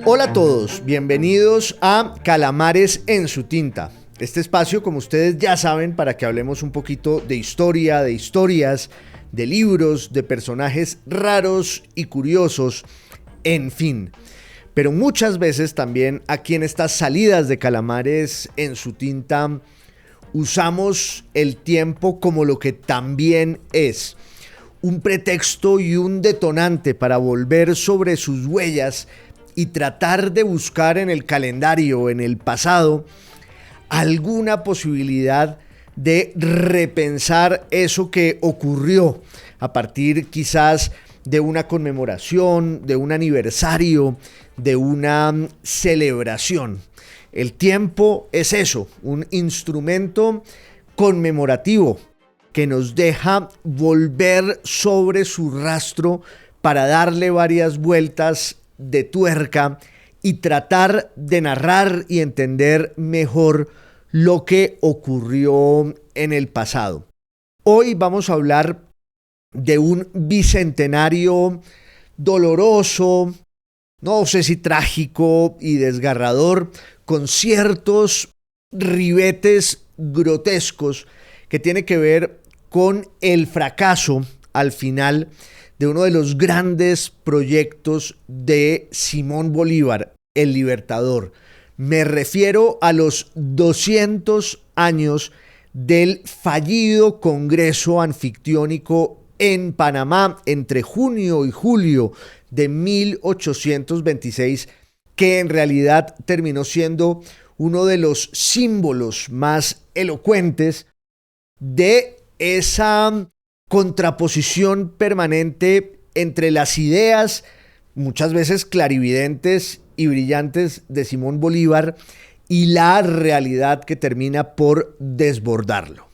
Hola a todos, bienvenidos a Calamares en su tinta. Este espacio, como ustedes ya saben, para que hablemos un poquito de historia, de historias, de libros, de personajes raros y curiosos, en fin. Pero muchas veces también aquí en estas salidas de Calamares en su tinta usamos el tiempo como lo que también es: un pretexto y un detonante para volver sobre sus huellas y tratar de buscar en el calendario, en el pasado, alguna posibilidad de repensar eso que ocurrió a partir quizás de una conmemoración, de un aniversario, de una celebración. El tiempo es eso, un instrumento conmemorativo que nos deja volver sobre su rastro para darle varias vueltas de tuerca y tratar de narrar y entender mejor lo que ocurrió en el pasado. Hoy vamos a hablar de un bicentenario doloroso, no sé si trágico y desgarrador, con ciertos ribetes grotescos que tiene que ver con el fracaso al final de uno de los grandes proyectos de Simón Bolívar, el Libertador. Me refiero a los 200 años del fallido Congreso Anfictiónico en Panamá entre junio y julio de 1826, que en realidad terminó siendo uno de los símbolos más elocuentes de esa contraposición permanente entre las ideas, muchas veces clarividentes y brillantes, de Simón Bolívar y la realidad que termina por desbordarlo.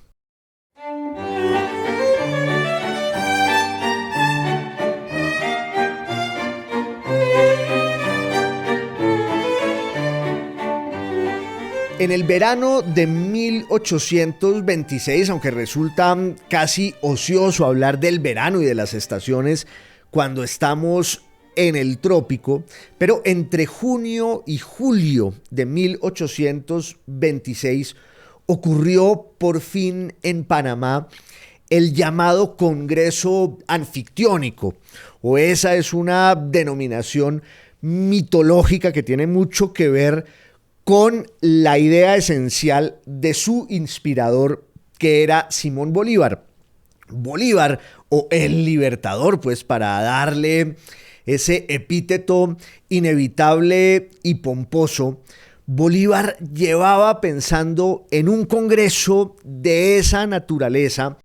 En el verano de 1826, aunque resulta casi ocioso hablar del verano y de las estaciones cuando estamos en el trópico, pero entre junio y julio de 1826 ocurrió por fin en Panamá el llamado Congreso Anfictiónico, o esa es una denominación mitológica que tiene mucho que ver con la idea esencial de su inspirador, que era Simón Bolívar. Bolívar, o el Libertador, pues para darle ese epíteto inevitable y pomposo, Bolívar llevaba pensando en un congreso de esa naturaleza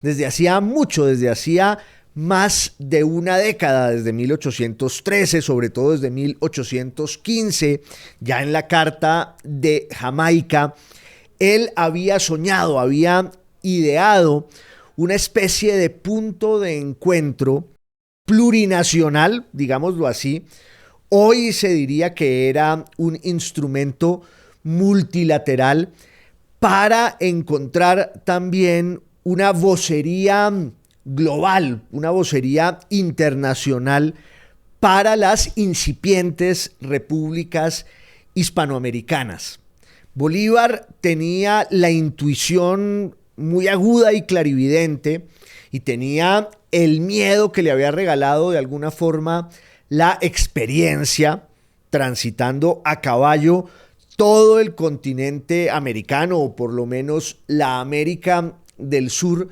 desde hacía mucho, desde hacía más de una década, desde 1813, sobre todo desde 1815, ya en la Carta de Jamaica. Él había soñado, había ideado una especie de punto de encuentro plurinacional, digámoslo así. Hoy se diría que era un instrumento multilateral para encontrar también una vocería global, una vocería internacional para las incipientes repúblicas hispanoamericanas. Bolívar tenía la intuición muy aguda y clarividente y tenía el miedo que le había regalado de alguna forma la experiencia transitando a caballo todo el continente americano, o por lo menos la América del Sur.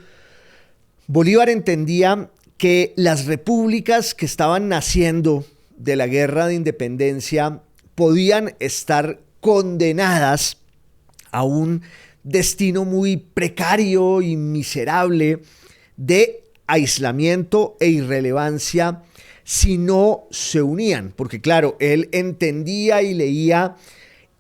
Bolívar entendía que las repúblicas que estaban naciendo de la guerra de independencia podían estar condenadas a un destino muy precario y miserable de aislamiento e irrelevancia si no se unían, porque claro, él entendía y leía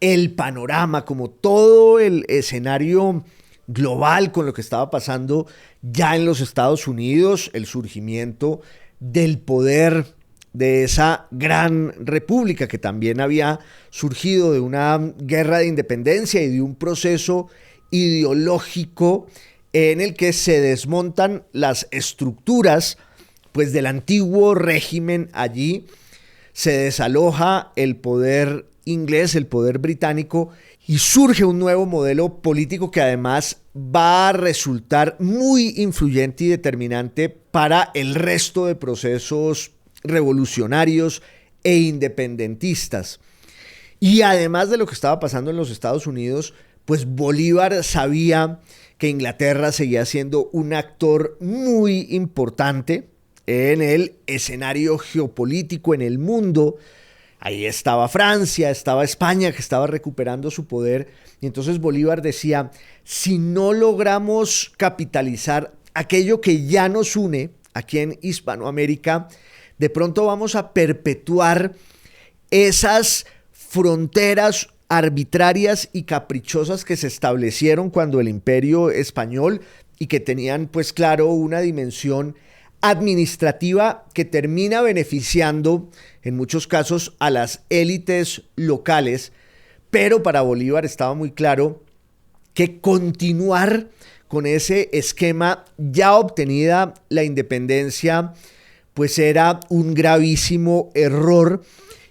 el panorama, como todo el escenario global con lo que estaba pasando ya en los Estados Unidos, el surgimiento del poder de esa gran república que también había surgido de una guerra de independencia y de un proceso ideológico en el que se desmontan las estructuras pues del antiguo régimen allí, se desaloja el poder inglés, el poder británico, y surge un nuevo modelo político que además va a resultar muy influyente y determinante para el resto de procesos revolucionarios e independentistas. Y además de lo que estaba pasando en los Estados Unidos, pues Bolívar sabía que Inglaterra seguía siendo un actor muy importante en el escenario geopolítico, en el mundo. Ahí estaba Francia, estaba España, que estaba recuperando su poder. Y entonces Bolívar decía, si no logramos capitalizar aquello que ya nos une aquí en Hispanoamérica, de pronto vamos a perpetuar esas fronteras arbitrarias y caprichosas que se establecieron cuando el Imperio Español y que tenían, pues claro, una dimensión administrativa que termina beneficiando en muchos casos a las élites locales, pero para Bolívar estaba muy claro que continuar con ese esquema ya obtenida la independencia pues era un gravísimo error,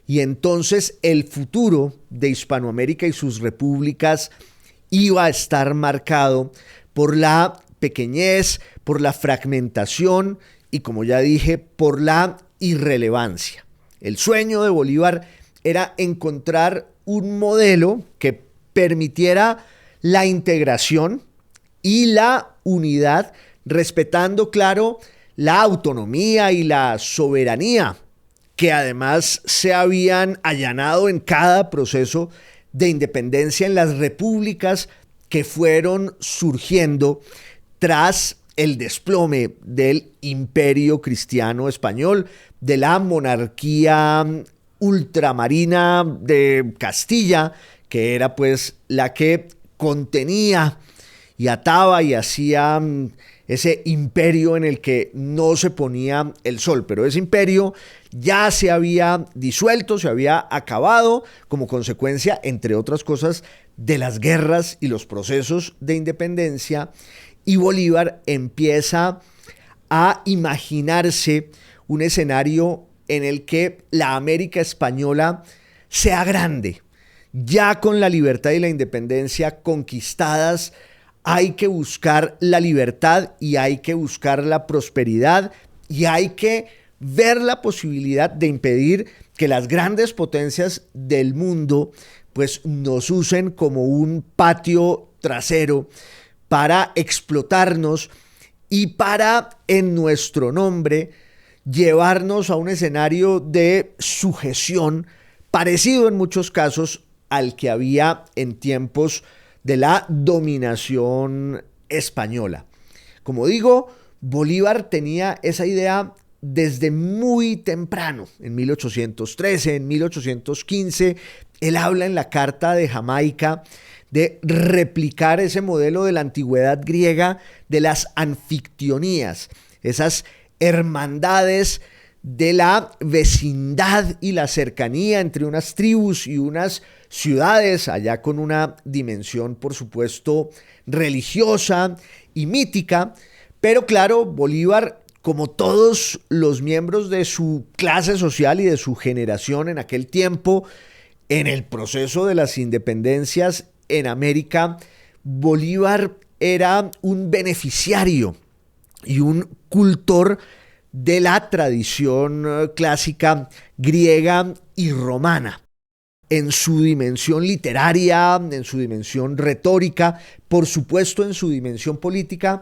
y entonces el futuro de Hispanoamérica y sus repúblicas iba a estar marcado por la pequeñez, por la fragmentación y, como ya dije, por la irrelevancia. El sueño de Bolívar era encontrar un modelo que permitiera la integración y la unidad, respetando, claro, la autonomía y la soberanía que además se habían allanado en cada proceso de independencia en las repúblicas que fueron surgiendo tras el desplome del Imperio Cristiano Español, de la monarquía ultramarina de Castilla, que era pues la que contenía y ataba y hacía ese imperio en el que no se ponía el sol, pero ese imperio ya se había disuelto, se había acabado como consecuencia, entre otras cosas, de las guerras y los procesos de independencia, y Bolívar empieza a imaginarse un escenario en el que la América española sea grande. Ya con la libertad y la independencia conquistadas, hay que buscar la libertad y hay que buscar la prosperidad y hay que ver la posibilidad de impedir que las grandes potencias del mundo pues nos usen como un patio trasero para explotarnos y para, en nuestro nombre, llevarnos a un escenario de sujeción parecido en muchos casos al que había en tiempos de la dominación española. Como digo, Bolívar tenía esa idea desde muy temprano. En 1813, en 1815, él habla en la Carta de Jamaica de replicar ese modelo de la antigüedad griega de las anfictionías, esas hermandades de la vecindad y la cercanía entre unas tribus y unas ciudades, allá con una dimensión, por supuesto, religiosa y mítica. Pero claro, Bolívar, como todos los miembros de su clase social y de su generación en aquel tiempo, en el proceso de las independencias en América, Bolívar era un beneficiario y un cultor de la tradición clásica griega y romana, en su dimensión literaria, en su dimensión retórica, por supuesto en su dimensión política.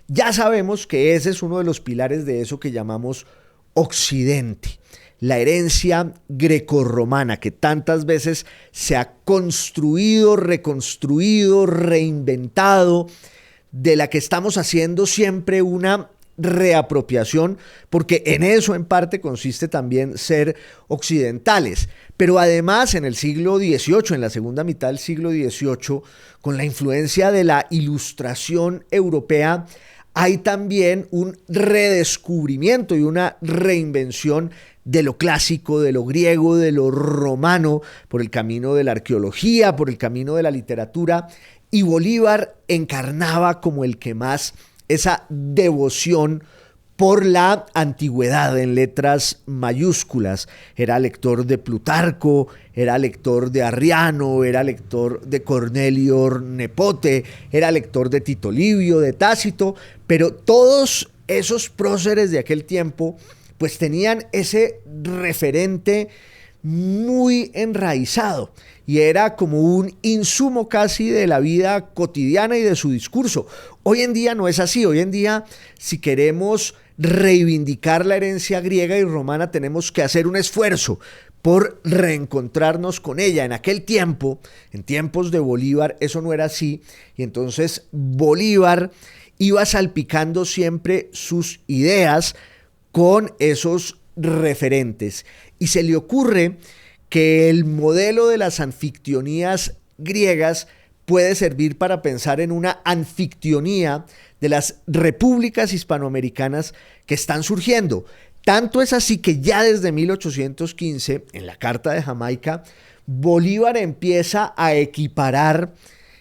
Ya sabemos que ese es uno de los pilares de eso que llamamos Occidente, la herencia grecorromana que tantas veces se ha construido, reconstruido, reinventado, de la que estamos haciendo siempre una reapropiación, porque en eso en parte consiste también ser occidentales. Pero además en el siglo XVIII, en la segunda mitad del siglo XVIII, con la influencia de la Ilustración europea, hay también un redescubrimiento y una reinvención de lo clásico, de lo griego, de lo romano, por el camino de la arqueología, por el camino de la literatura, y Bolívar encarnaba como el que más esa devoción por la antigüedad en letras mayúsculas. Era lector de Plutarco, era lector de Arriano, era lector de Cornelio Nepote, era lector de Tito Livio, de Tácito, pero todos esos próceres de aquel tiempo pues tenían ese referente muy enraizado y era como un insumo casi de la vida cotidiana y de su discurso. Hoy en día no es así. Hoy en día, si queremos reivindicar la herencia griega y romana, tenemos que hacer un esfuerzo por reencontrarnos con ella. En aquel tiempo, en tiempos de Bolívar, eso no era así, y entonces Bolívar iba salpicando siempre sus ideas con esos referentes. Y se le ocurre que el modelo de las anfictionías griegas puede servir para pensar en una anfictionía de las repúblicas hispanoamericanas que están surgiendo. Tanto es así que ya desde 1815, en la Carta de Jamaica, Bolívar empieza a equiparar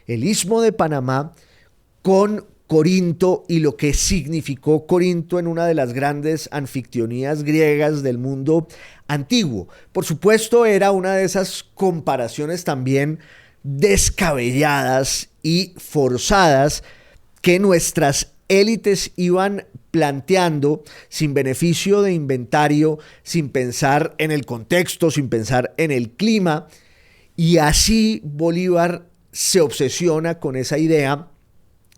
el Istmo de Panamá con Corinto y lo que significó Corinto en una de las grandes anfictionías griegas del mundo antiguo. Por supuesto, era una de esas comparaciones también descabelladas y forzadas que nuestras élites iban planteando sin beneficio de inventario, sin pensar en el contexto, sin pensar en el clima, y así Bolívar se obsesiona con esa idea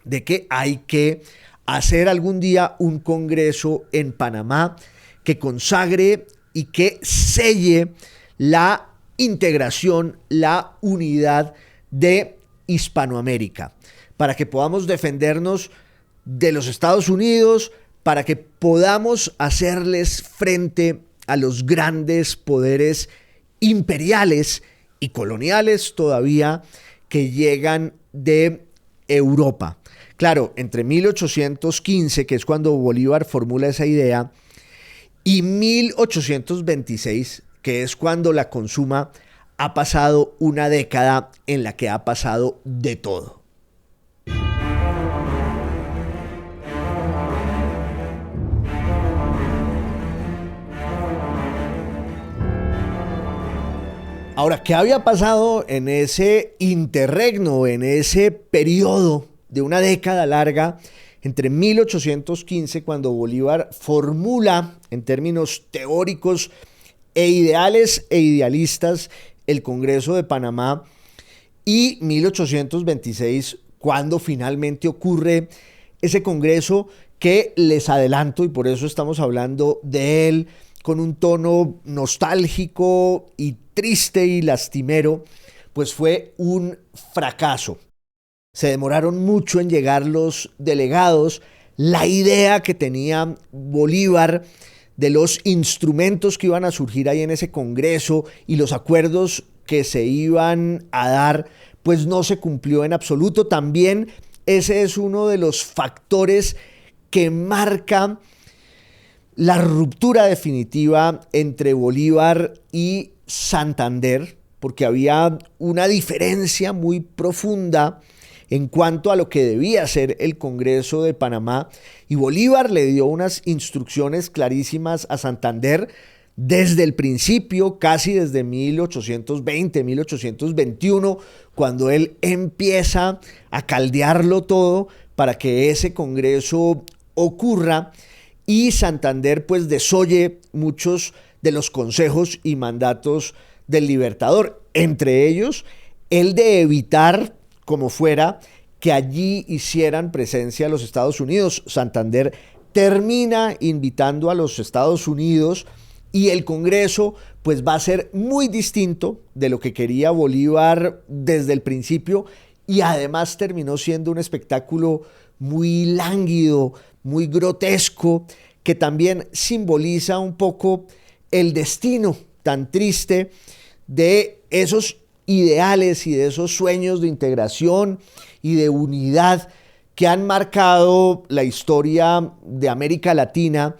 de que hay que hacer algún día un congreso en Panamá que consagre y que selle la integración, la unidad de Hispanoamérica, para que podamos defendernos de los Estados Unidos, para que podamos hacerles frente a los grandes poderes imperiales y coloniales todavía que llegan de Europa. Claro, entre 1815, que es cuando Bolívar formula esa idea, y 1826, que es cuando la consuma, ha pasado una década en la que ha pasado de todo. Ahora, ¿qué había pasado en ese interregno, en ese periodo de una década larga entre 1815, cuando Bolívar formula en términos teóricos e ideales e idealistas el Congreso de Panamá, y 1826, cuando finalmente ocurre ese Congreso que les adelanto, y por eso estamos hablando de él con un tono nostálgico y triste y lastimero, pues fue un fracaso. Se demoraron mucho en llegar los delegados. La idea que tenía Bolívar de los instrumentos que iban a surgir ahí en ese congreso y los acuerdos que se iban a dar, pues no se cumplió en absoluto. También ese es uno de los factores que marca la ruptura definitiva entre Bolívar y Santander, porque había una diferencia muy profunda en cuanto a lo que debía ser el Congreso de Panamá, y Bolívar le dio unas instrucciones clarísimas a Santander desde el principio, casi desde 1820, 1821, cuando él empieza a caldearlo todo para que ese Congreso ocurra, y Santander pues desoye muchos de los consejos y mandatos del Libertador, entre ellos el de evitar como fuera que allí hicieran presencia los Estados Unidos. Santander termina invitando a los Estados Unidos y el Congreso pues va a ser muy distinto de lo que quería Bolívar desde el principio, y además terminó siendo un espectáculo muy lánguido, muy grotesco, que también simboliza un poco el destino tan triste de esos ideales y de esos sueños de integración y de unidad que han marcado la historia de América Latina,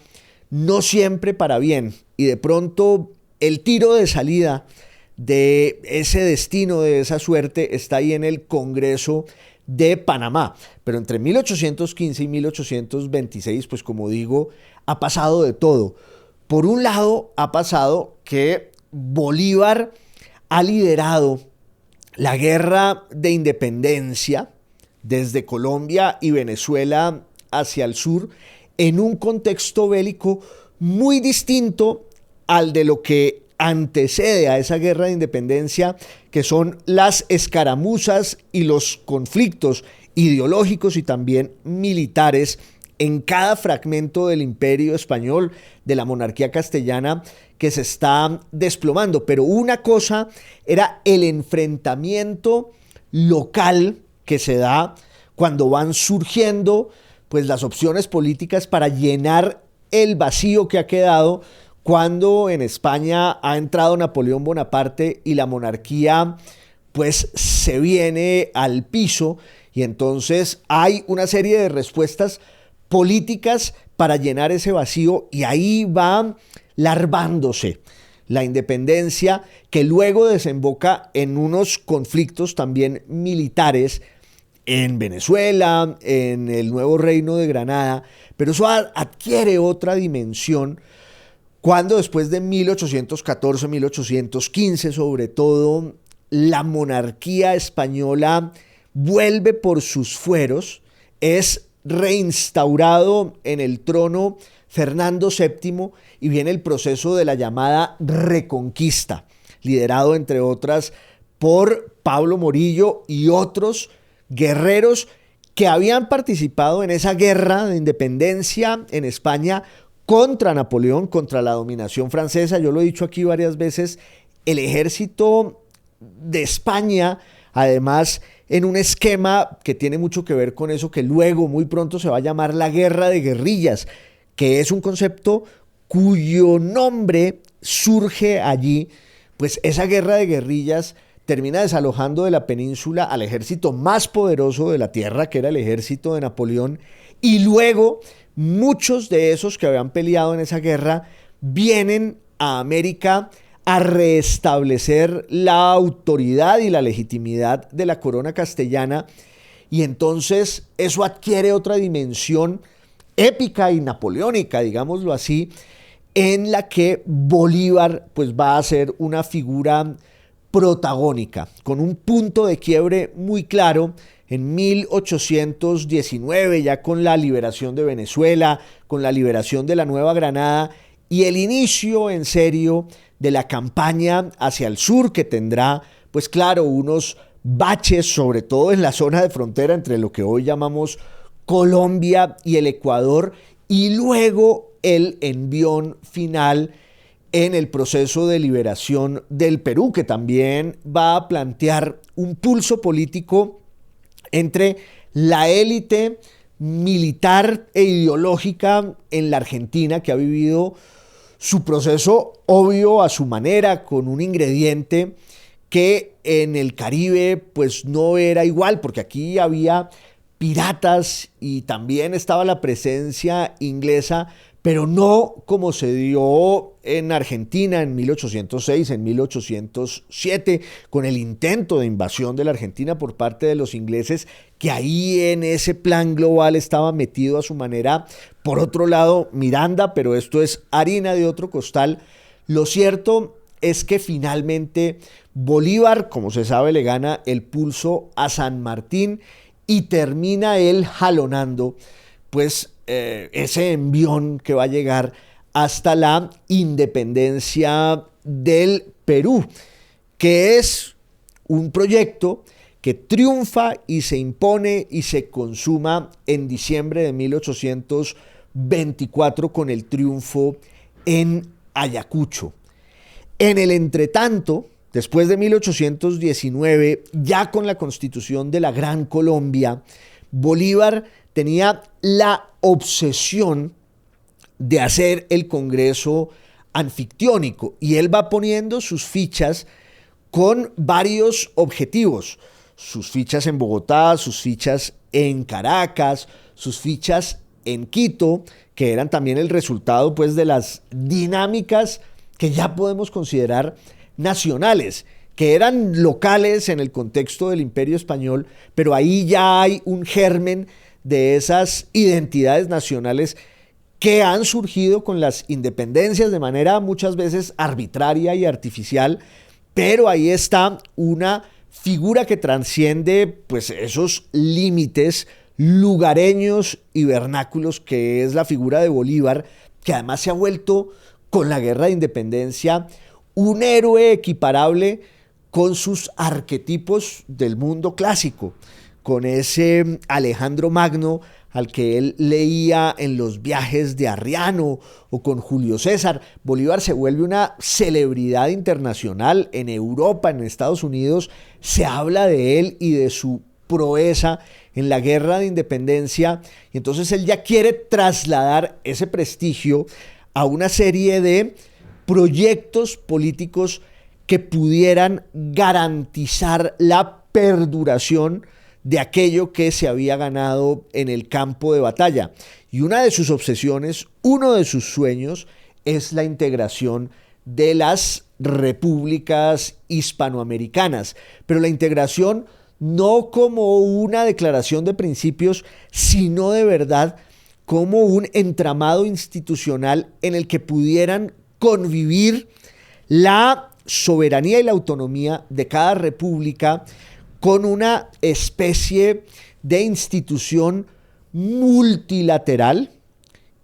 no siempre para bien. Y de pronto el tiro de salida de ese destino, de esa suerte, está ahí en el Congreso de Panamá. Pero entre 1815 y 1826, pues como digo, ha pasado de todo. Por un lado, ha pasado que Bolívar ha liderado la guerra de independencia desde Colombia y Venezuela hacia el sur en un contexto bélico muy distinto al de lo que antecede a esa guerra de independencia, que son las escaramuzas y los conflictos ideológicos y también militares en cada fragmento del imperio español, de la monarquía castellana, que se está desplomando. Pero una cosa era el enfrentamiento local que se da cuando van surgiendo pues las opciones políticas para llenar el vacío que ha quedado cuando en España ha entrado Napoleón Bonaparte y la monarquía pues se viene al piso, y entonces hay una serie de respuestas políticas para llenar ese vacío, y ahí va larvándose la independencia, que luego desemboca en unos conflictos también militares en Venezuela, en el nuevo Reino de Granada, pero eso adquiere otra dimensión cuando después de 1814, 1815 sobre todo, la monarquía española vuelve por sus fueros, es reinstaurado en el trono Fernando VII y viene el proceso de la llamada Reconquista, liderado entre otras por Pablo Morillo y otros guerreros que habían participado en esa guerra de independencia en España contra Napoleón, contra la dominación francesa. Yo lo he dicho aquí varias veces, el ejército de España, además, en un esquema que tiene mucho que ver con eso que luego muy pronto se va a llamar la guerra de guerrillas, que es un concepto cuyo nombre surge allí. Pues esa guerra de guerrillas termina desalojando de la península al ejército más poderoso de la tierra, que era el ejército de Napoleón, y luego muchos de esos que habían peleado en esa guerra vienen a América a restablecer la autoridad y la legitimidad de la corona castellana, y entonces eso adquiere otra dimensión épica y napoleónica, digámoslo así, en la que Bolívar pues va a ser una figura protagónica, con un punto de quiebre muy claro en 1819, ya con la liberación de Venezuela, con la liberación de la Nueva Granada y el inicio en serio de la campaña hacia el sur, que tendrá, pues claro, unos baches, sobre todo en la zona de frontera entre lo que hoy llamamos Colombia y el Ecuador, y luego el envión final en el proceso de liberación del Perú, que también va a plantear un pulso político entre la élite militar e ideológica en la Argentina, que ha vivido su proceso obvio a su manera, con un ingrediente que en el Caribe pues no era igual, porque aquí había piratas y también estaba la presencia inglesa, pero no como se dio en Argentina en 1806, en 1807, con el intento de invasión de la Argentina por parte de los ingleses, que ahí en ese plan global estaba metido a su manera, por otro lado, Miranda, pero esto es harina de otro costal. Lo cierto es que finalmente Bolívar, como se sabe, le gana el pulso a San Martín y termina él jalonando pues ese envión que va a llegar hasta la independencia del Perú, que es un proyecto que triunfa y se impone y se consuma en diciembre de 1824 con el triunfo en Ayacucho. En el entretanto, después de 1819, ya con la constitución de la Gran Colombia, Bolívar tenía la obsesión de hacer el Congreso anfictiónico, y él va poniendo sus fichas con varios objetivos: sus fichas en Bogotá, sus fichas en Caracas, sus fichas en Quito, que eran también el resultado pues de las dinámicas que ya podemos considerar nacionales, que eran locales en el contexto del Imperio Español, pero ahí ya hay un germen de esas identidades nacionales que han surgido con las independencias de manera muchas veces arbitraria y artificial, pero ahí está una figura que trasciende pues esos límites lugareños y vernáculos, que es la figura de Bolívar, que además se ha vuelto con la guerra de independencia un héroe equiparable con sus arquetipos del mundo clásico, con ese Alejandro Magno al que él leía en los viajes de Arriano, o con Julio César. Bolívar se vuelve una celebridad internacional en Europa, en Estados Unidos. Se habla de él y de su proeza en la guerra de independencia, y entonces él ya quiere trasladar ese prestigio a una serie de proyectos políticos que pudieran garantizar la perduración de aquello que se había ganado en el campo de batalla. Y una de sus obsesiones, uno de sus sueños, es la integración de las repúblicas hispanoamericanas, pero la integración no como una declaración de principios, sino de verdad como un entramado institucional en el que pudieran convivir la soberanía y la autonomía de cada república con una especie de institución multilateral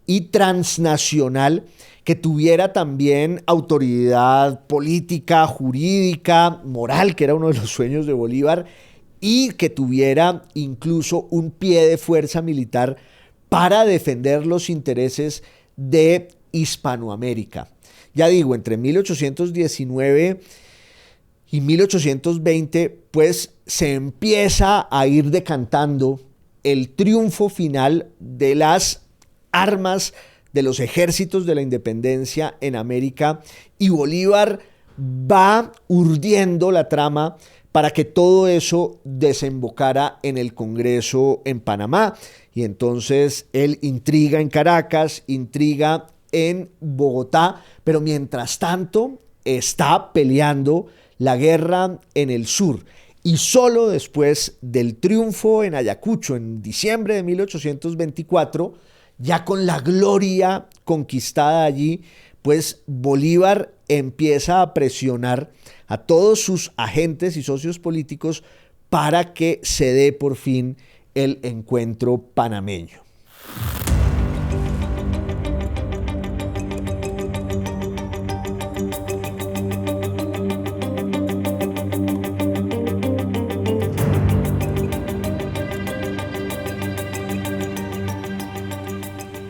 y transnacional que tuviera también autoridad política, jurídica, moral, que era uno de los sueños de Bolívar, y que tuviera incluso un pie de fuerza militar para defender los intereses de Hispanoamérica. Ya digo, entre 1819 y 1820, pues se empieza a ir decantando el triunfo final de las armas de los ejércitos de la independencia en América, y Bolívar va urdiendo la trama para que todo eso desembocara en el Congreso en Panamá. Y entonces él intriga en Caracas, intriga en Bogotá, pero mientras tanto está peleando la guerra en el sur. Y solo después del triunfo en Ayacucho en diciembre de 1824, ya con la gloria conquistada allí, pues Bolívar empieza a presionar a todos sus agentes y socios políticos para que se dé por fin el encuentro panameño.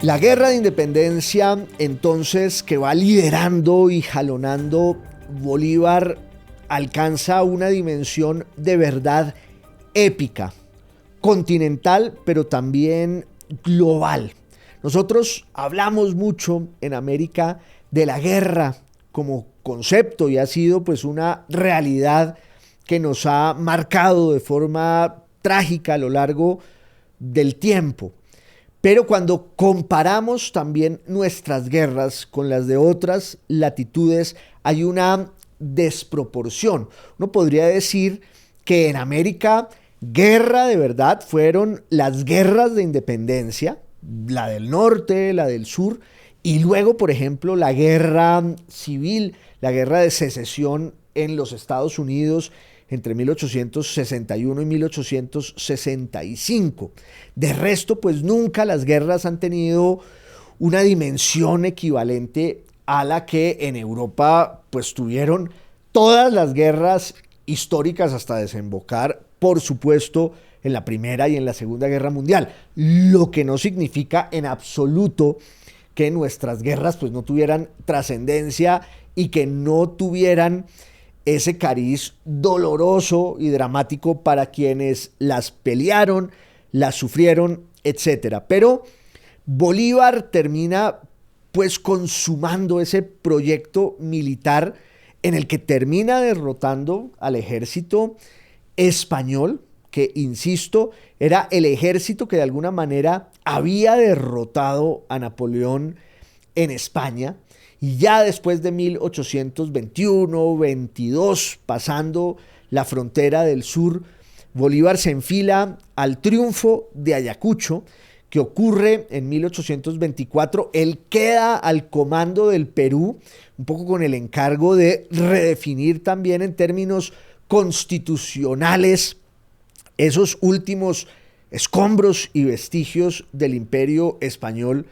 La guerra de independencia, entonces, que va liderando y jalonando Bolívar, alcanza una dimensión de verdad épica, continental, pero también global. Nosotros hablamos mucho en América de la guerra como concepto, y ha sido pues una realidad que nos ha marcado de forma trágica a lo largo del tiempo. Pero cuando comparamos también nuestras guerras con las de otras latitudes, hay una desproporción. Uno podría decir que en América, guerra de verdad fueron las guerras de independencia, la del norte, la del sur, y luego, por ejemplo, la guerra civil, la guerra de secesión en los Estados Unidos entre 1861 y 1865. De resto, pues nunca las guerras han tenido una dimensión equivalente a la que en Europa pues tuvieron todas las guerras históricas hasta desembocar, por supuesto, en la Primera y en la Segunda Guerra Mundial. Lo que no significa en absoluto que nuestras guerras pues no tuvieran trascendencia y que no tuvieran ese cariz doloroso y dramático para quienes las pelearon, las sufrieron, etc. Pero Bolívar termina pues consumando ese proyecto militar en el que termina derrotando al ejército español, que, insisto, era el ejército que de alguna manera había derrotado a Napoleón en España. y ya después de 1821-22, pasando la frontera del sur, Bolívar se enfila al triunfo de Ayacucho, que ocurre en 1824. Él queda al comando del Perú, un poco con el encargo de redefinir también en términos constitucionales esos últimos escombros y vestigios del imperio español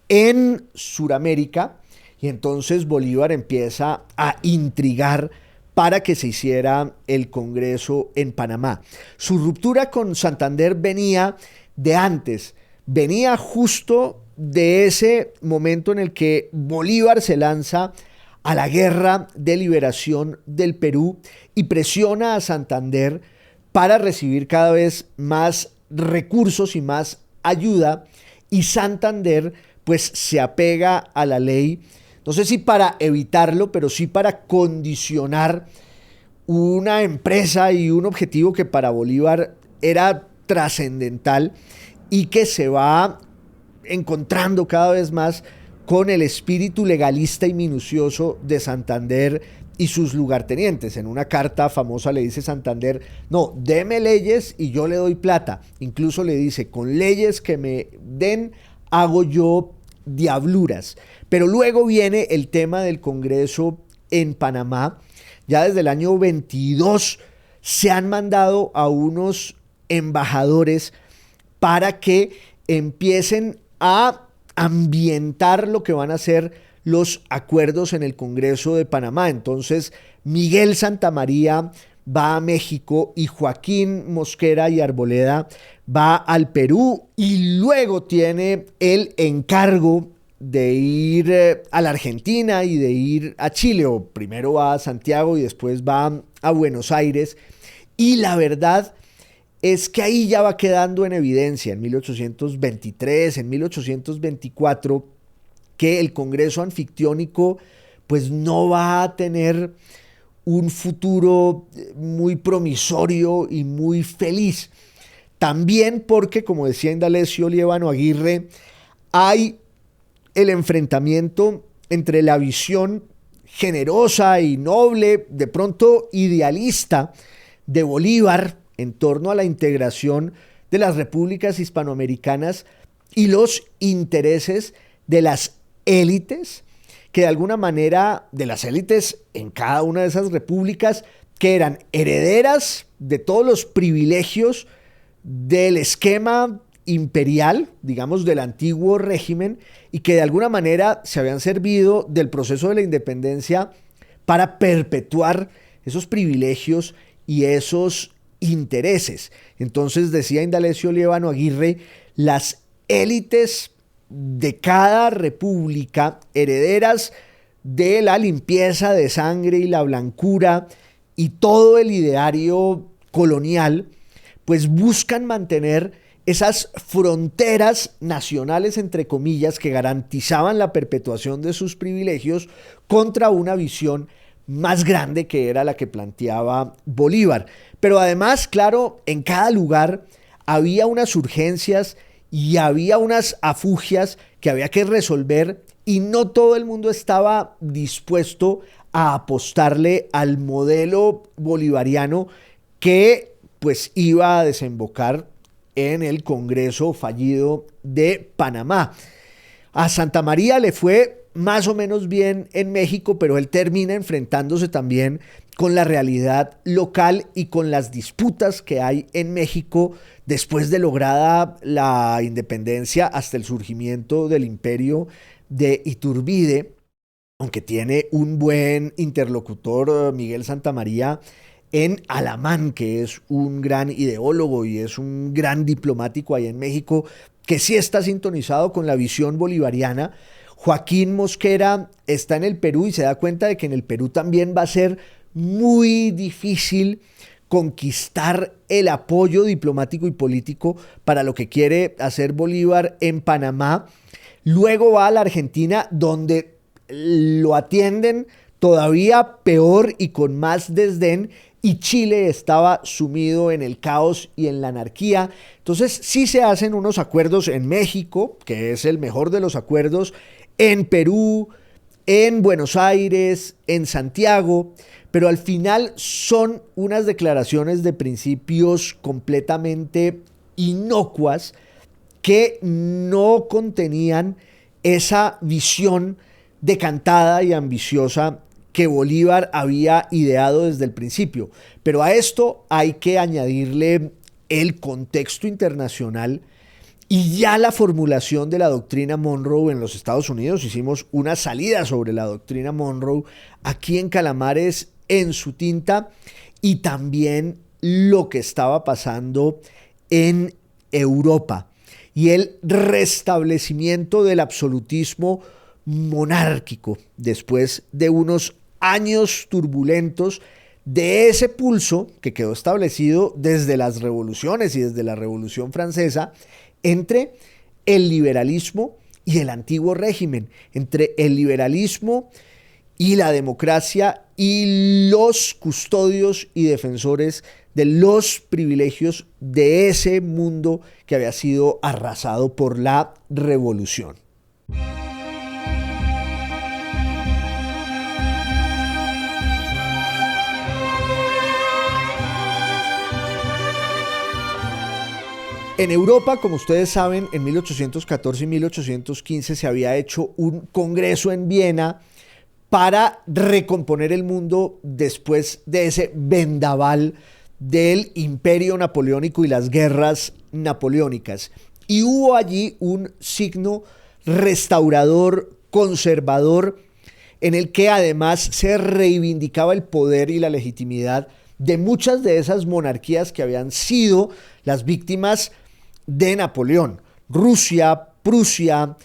en Sudamérica. Y entonces Bolívar empieza a intrigar para que se hiciera el Congreso en Panamá. Su ruptura con Santander venía de antes, venía justo de ese momento en el que Bolívar se lanza a la guerra de liberación del Perú y presiona a Santander para recibir cada vez más recursos y más ayuda, y Santander pues se apega a la ley, no sé si para evitarlo, pero sí para condicionar una empresa y un objetivo que para Bolívar era trascendental y que se va encontrando cada vez más con el espíritu legalista y minucioso de Santander y sus lugartenientes. En una carta famosa le dice Santander: no, deme leyes y yo le doy plata. Incluso le dice: con leyes que me den hago yo diabluras. Pero luego viene el tema del Congreso en Panamá. Ya desde el año 22 se han mandado a unos embajadores para que empiecen a ambientar lo que van a ser los acuerdos en el Congreso de Panamá. Entonces Miguel Santamaría va a México y Joaquín Mosquera y Arboleda va al Perú, y luego tiene el encargo de ir a la Argentina y de ir a Chile, o primero va a Santiago y después va a Buenos Aires. Y la verdad es que ahí ya va quedando en evidencia en 1823, en 1824, que el Congreso anfictiónico pues no va a tener un futuro muy promisorio y muy feliz. También porque, como decía Indalecio Liévano Aguirre, hay el enfrentamiento entre la visión generosa y noble, de pronto idealista, de Bolívar en torno a la integración de las repúblicas hispanoamericanas y los intereses de las élites, que de alguna manera, de las élites en cada una de esas repúblicas, que eran herederas de todos los privilegios del esquema imperial, digamos, del antiguo régimen, y que de alguna manera se habían servido del proceso de la independencia para perpetuar esos privilegios y esos intereses. Entonces, decía Indalecio Liévano Aguirre, las élites de cada república, herederas de la limpieza de sangre y la blancura y todo el ideario colonial, pues buscan mantener esas fronteras nacionales, entre comillas, que garantizaban la perpetuación de sus privilegios contra una visión más grande, que era la que planteaba Bolívar. Pero además, claro, en cada lugar había unas urgencias y había unas afugias que había que resolver, y no todo el mundo estaba dispuesto a apostarle al modelo bolivariano que pues iba a desembocar en el Congreso fallido de Panamá. A Santamaría le fue más o menos bien en México, pero él termina enfrentándose también con la realidad local y con las disputas que hay en México después de lograda la independencia hasta el surgimiento del imperio de Iturbide, aunque tiene un buen interlocutor, Miguel Santamaría, en Alamán, que es un gran ideólogo y es un gran diplomático ahí en México, que sí está sintonizado con la visión bolivariana. Joaquín Mosquera está en el Perú y se da cuenta de que en el Perú también va a ser muy difícil conquistar el apoyo diplomático y político para lo que quiere hacer Bolívar en Panamá. Luego va a la Argentina, donde lo atienden todavía peor y con más desdén, y Chile estaba sumido en el caos y en la anarquía. Entonces sí se hacen unos acuerdos en México, que es el mejor de los acuerdos, en Perú, en Buenos Aires, en Santiago, pero al final son unas declaraciones de principios completamente inocuas que no contenían esa visión decantada y ambiciosa que Bolívar había ideado desde el principio. Pero a esto hay que añadirle el contexto internacional y ya la formulación de la doctrina Monroe en los Estados Unidos. Hicimos una salida sobre la doctrina Monroe aquí en Calamares en su tinta, y también lo que estaba pasando en Europa y el restablecimiento del absolutismo monárquico después de unos años turbulentos de ese pulso que quedó establecido desde las revoluciones y desde la Revolución Francesa entre el liberalismo y el antiguo régimen, entre el liberalismo y la democracia y los custodios y defensores de los privilegios de ese mundo que había sido arrasado por la revolución. En Europa, como ustedes saben, en 1814 y 1815 se había hecho un congreso en Viena para recomponer el mundo después de ese vendaval del imperio napoleónico y las guerras napoleónicas. Y hubo allí un signo restaurador, conservador, en el que además se reivindicaba el poder y la legitimidad de muchas de esas monarquías que habían sido las víctimas de Napoleón: Rusia, Prusia,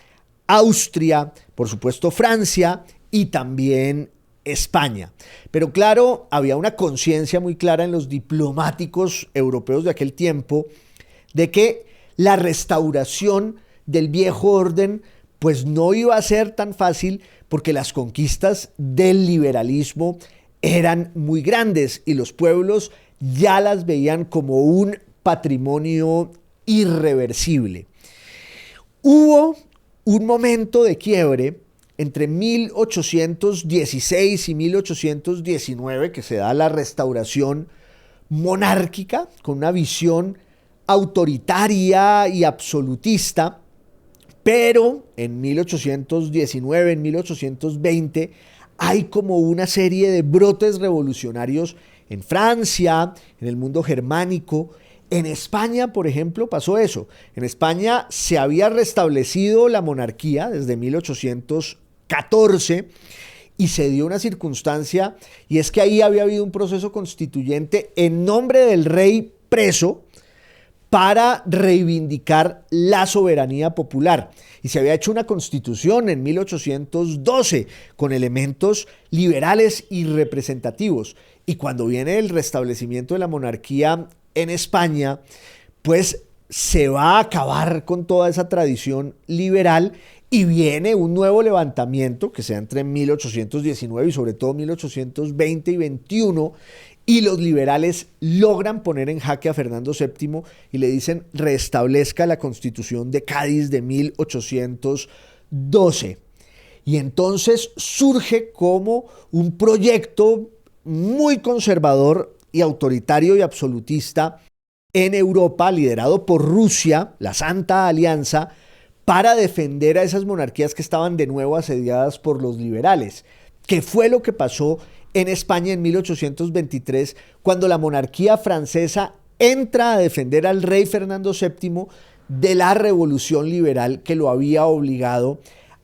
Austria, por supuesto Francia y también España. Pero claro, había una conciencia muy clara en los diplomáticos europeos de aquel tiempo de que la restauración del viejo orden pues no iba a ser tan fácil, porque las conquistas del liberalismo eran muy grandes y los pueblos ya las veían como un patrimonio irreversible. Hubo un momento de quiebre entre 1816 y 1819 que se da la restauración monárquica con una visión autoritaria y absolutista, pero en 1819, en 1820 hay como una serie de brotes revolucionarios en Francia, en el mundo germánico. En España, por ejemplo, pasó eso. En España se había restablecido la monarquía desde 1814 y se dio una circunstancia, y es que ahí había habido un proceso constituyente en nombre del rey preso para reivindicar la soberanía popular. Y se había hecho una constitución en 1812 con elementos liberales y representativos. Y cuando viene el restablecimiento de la monarquía en España, pues se va a acabar con toda esa tradición liberal y viene un nuevo levantamiento que se da entre 1819 y sobre todo 1820 y 21, y los liberales logran poner en jaque a Fernando VII y le dicen: restablezca la Constitución de Cádiz de 1812. Y entonces surge como un proyecto muy conservador y autoritario y absolutista en Europa, liderado por Rusia, la Santa Alianza, para defender a esas monarquías que estaban de nuevo asediadas por los liberales. ¿Qué fue lo que pasó en España en 1823, cuando la monarquía francesa entra a defender al rey Fernando VII de la revolución liberal que lo había obligado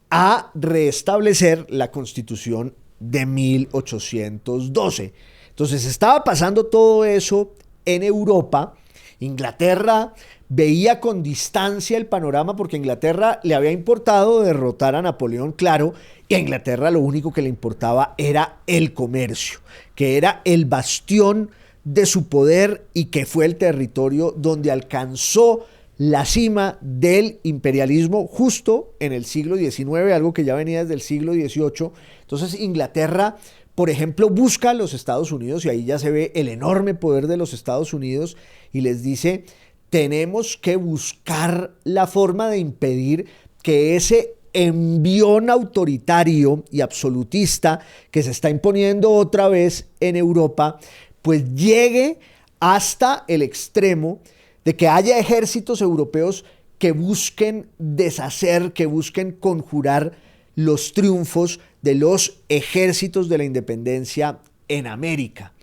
a restablecer la Constitución de 1812? Entonces estaba pasando todo eso en Europa. Inglaterra veía con distancia el panorama, porque a Inglaterra le había importado derrotar a Napoleón, claro, y a Inglaterra lo único que le importaba era el comercio, que era el bastión de su poder y que fue el territorio donde alcanzó la cima del imperialismo justo en el siglo XIX, algo que ya venía desde el siglo XVIII. Entonces Inglaterra, por ejemplo, busca a los Estados Unidos, y ahí ya se ve el enorme poder de los Estados Unidos, y les dice: tenemos que buscar la forma de impedir que ese envión autoritario y absolutista que se está imponiendo otra vez en Europa, pues llegue hasta el extremo de que haya ejércitos europeos que busquen deshacer, que busquen conjurar los triunfos de los ejércitos de la independencia en América.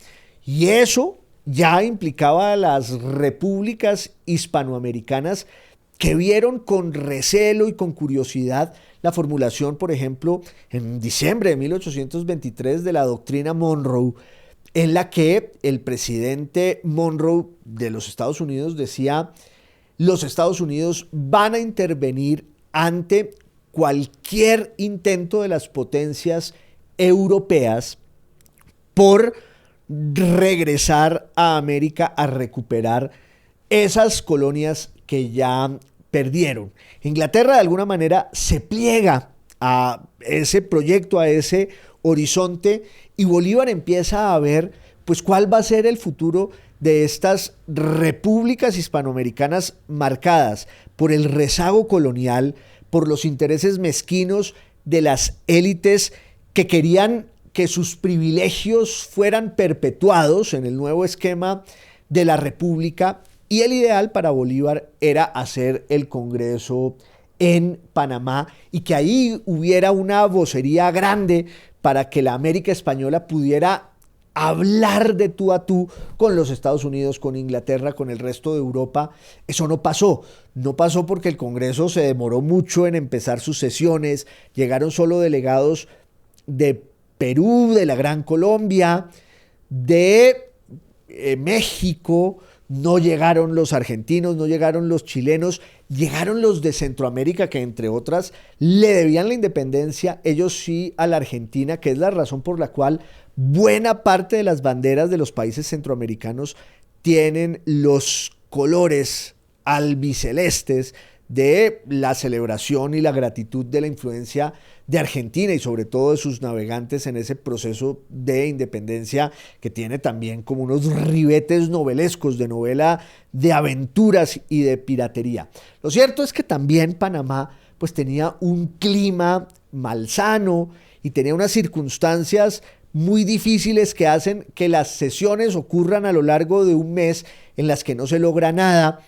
Y eso ya implicaba a las repúblicas hispanoamericanas que vieron con recelo y con curiosidad la formulación, por ejemplo, en diciembre de 1823 de la doctrina Monroe, en la que el presidente Monroe de los Estados Unidos decía: los Estados Unidos van a intervenir ante cualquier intento de las potencias europeas por regresar a América a recuperar esas colonias que ya perdieron. Inglaterra de alguna manera se pliega a ese proyecto, a ese horizonte, y Bolívar empieza a ver pues cuál va a ser el futuro de estas repúblicas hispanoamericanas marcadas por el rezago colonial, por los intereses mezquinos de las élites que querían que sus privilegios fueran perpetuados en el nuevo esquema de la república, y el ideal para Bolívar era hacer el Congreso en Panamá y que ahí hubiera una vocería grande para que la América española pudiera hablar de tú a tú con los Estados Unidos, con Inglaterra, con el resto de Europa. Eso no pasó. No pasó porque el Congreso se demoró mucho en empezar sus sesiones. Llegaron solo delegados de Perú, de la Gran Colombia, de México. No llegaron los argentinos, no llegaron los chilenos, llegaron los de Centroamérica, que entre otras le debían la independencia, ellos sí, a la Argentina, que es la razón por la cual buena parte de las banderas de los países centroamericanos tienen los colores albicelestes de la celebración y la gratitud de la influencia de Argentina y sobre todo de sus navegantes en ese proceso de independencia que tiene también como unos ribetes novelescos de novela de aventuras y de piratería. Lo cierto es que también Panamá pues tenía un clima malsano y tenía unas circunstancias muy difíciles que hacen que las sesiones ocurran a lo largo de un mes en las que no se logra nada.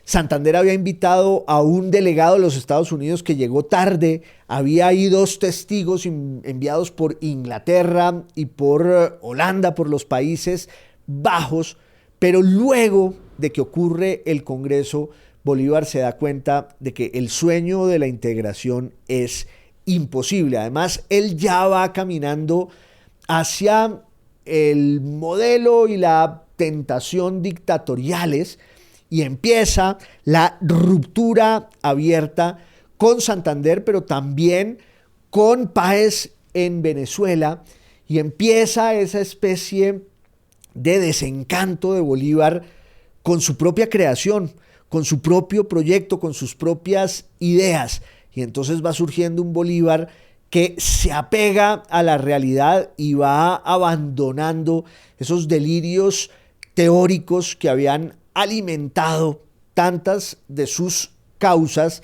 Santander había invitado a un delegado de los Estados Unidos que llegó tarde. Había ahí 2 testigos enviados por Inglaterra y por Holanda, por los Países Bajos. Pero luego de que ocurre el Congreso, Bolívar se da cuenta de que el sueño de la integración es imposible. Además, él ya va caminando hacia el modelo y la tentación dictatoriales, y empieza la ruptura abierta con Santander, pero también con Páez en Venezuela, y empieza esa especie de desencanto de Bolívar con su propia creación, con su propio proyecto, con sus propias ideas, y entonces va surgiendo un Bolívar que se apega a la realidad y va abandonando esos delirios teóricos que habían alimentado tantas de sus causas,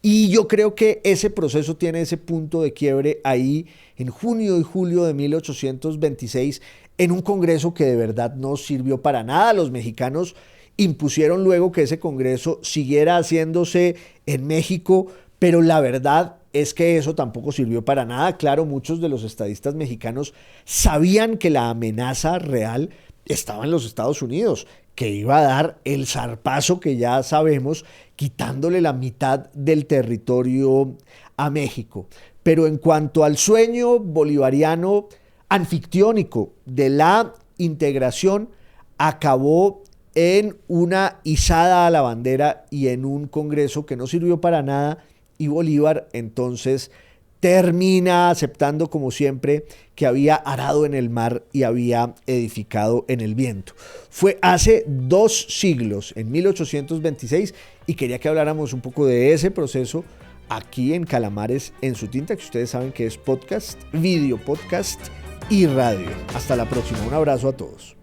y yo creo que ese proceso tiene ese punto de quiebre ahí en junio y julio de 1826 en un congreso que de verdad no sirvió para nada. Los mexicanos impusieron luego que ese congreso siguiera haciéndose en México, pero la verdad es que eso tampoco sirvió para nada. Claro, muchos de los estadistas mexicanos sabían que la amenaza real estaba en los Estados Unidos, que iba a dar el zarpazo que ya sabemos, quitándole la mitad del territorio a México. Pero en cuanto al sueño bolivariano anfictiónico de la integración, acabó en una izada a la bandera y en un congreso que no sirvió para nada, y Bolívar entonces termina aceptando, como siempre, que había arado en el mar y había edificado en el viento. Fue hace 2 siglos, en 1826, y quería que habláramos un poco de ese proceso aquí en Calamares en su tinta, que ustedes saben que es podcast, video podcast y radio. Hasta la próxima. Un abrazo a todos.